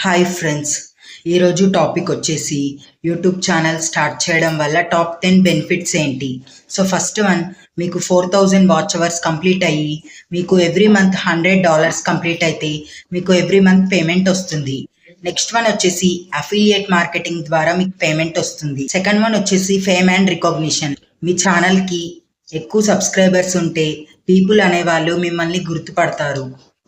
Hi friends, ఈరోజు topic వచ్చేసి YouTube channel start చేయడం వల్ల టాప్ 10 బెనిఫిట్స్ ఏంటి. సో ఫస్ట్ వన్, మీకు 4000 వాచ్ అవర్స్ కంప్లీట్ అయ్యి మీకు ఎవ్రీ మంత్ $100 కంప్లీట్ అయితే మీకు ఎవ్రీ మంత్ పేమెంట్ వస్తుంది. నెక్స్ట్ వన్ వచ్చేసి అఫిలియేట్ మార్కెటింగ్ ద్వారా మీకు పేమెంట్ వస్తుంది. సెకండ్ వన్ వచ్చేసి ఫేమ్ అండ్ రికగ్నిషన్. మీ ఛానల్కి ఎక్కువ సబ్స్క్రైబర్స్ ఉంటే పీపుల్ అనేవాళ్ళు మిమ్మల్ని గుర్తుపడతారు.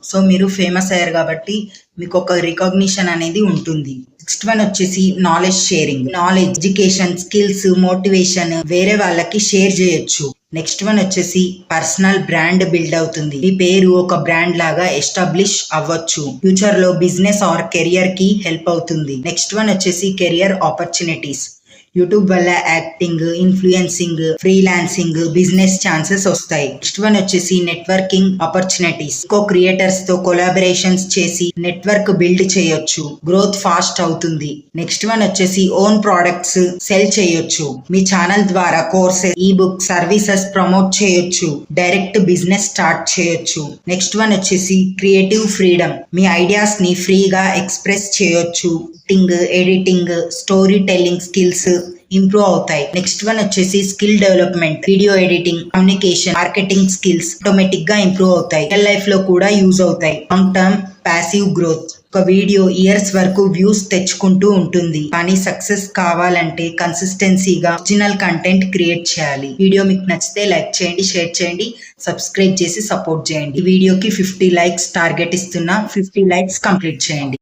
సో మీరు ఫేమస్ అయ్యారు కాబట్టి మీకు ఒక రికగ్నిషన్ అనేది ఉంటుంది. నెక్స్ట్ వన్ వచ్చేసి knowledge sharing. Knowledge, education, skills, motivation వేరే వాళ్ళకి షేర్ చేయొచ్చు. నెక్స్ట్ వన్ వచ్చేసి పర్సనల్ బ్రాండ్ బిల్డ్ అవుతుంది. మీ పేరు ఒక బ్రాండ్ లాగా ఎస్టాబ్లిష్ అవ్వచ్చు. ఫ్యూచర్ లో బిజినెస్ ఆర్ కెరియర్ కి హెల్ప్ అవుతుంది. నెక్స్ట్ వన్ వచ్చేసి కెరియర్ ఆపర్చునిటీస్. యూట్యూబ్ వల్ల acting, influencing, freelancing, business chances వస్తాయి. నెక్స్ట్ వన్ వచ్చేసి నెట్వర్కింగ్ ఆపర్చునిటీస్. క్రియేటర్స్ తో కొలాబరేషన్స్ చేసి నెట్వర్క్ బిల్డ్ చేయొచ్చు. గ్రోత్ ఫాస్ట్ అవుతుంది. నెక్స్ట్ వన్ వచ్చేసి ఓన్ ప్రొడక్ట్స్ సెల్ చేయొచ్చు. మీ ఛానల్ ద్వారా కోర్సెస్, ఈ బుక్, సర్వీసెస్ ప్రమోట్ చేయొచ్చు. డైరెక్ట్ బిజినెస్ స్టార్ట్ చేయొచ్చు. నెక్స్ట్ వన్ వచ్చేసి క్రియేటివ్ ఫ్రీడమ్. మీ ఐడియాస్ ని ఫ్రీగా ఎక్స్ప్రెస్ చేయొచ్చు. Editing, story telling skills improve అవుతాయి. నెక్స్ట్ వన్ వచ్చేసి skill development. Video editing, communication, marketing skills automatic గా ఇంప్రూవ్ అవుతాయి. రియల్ లైఫ్ లో కూడా యూజ్ అవుతాయి. Long term passive growth. ఒక వీడియో ఇయర్స్ వరకు వ్యూస్ తెచ్చుకుంటూ ఉంటుంది, కానీ సక్సెస్ కావాలంటే కన్సిస్టెన్సీగా ఒరిజినల్ కంటెంట్ క్రియేట్ చేయాలి. వీడియో మీకు నచ్చితే లైక్ చేయండి, షేర్ చేయండి, సబ్స్క్రైబ్ చేసి సపోర్ట్ చేయండి. ఈ వీడియోకి 50 లైక్స్ టార్గెట్ ఇస్తున్నా. 50 లైక్స్ కంప్లీట్ చేయండి.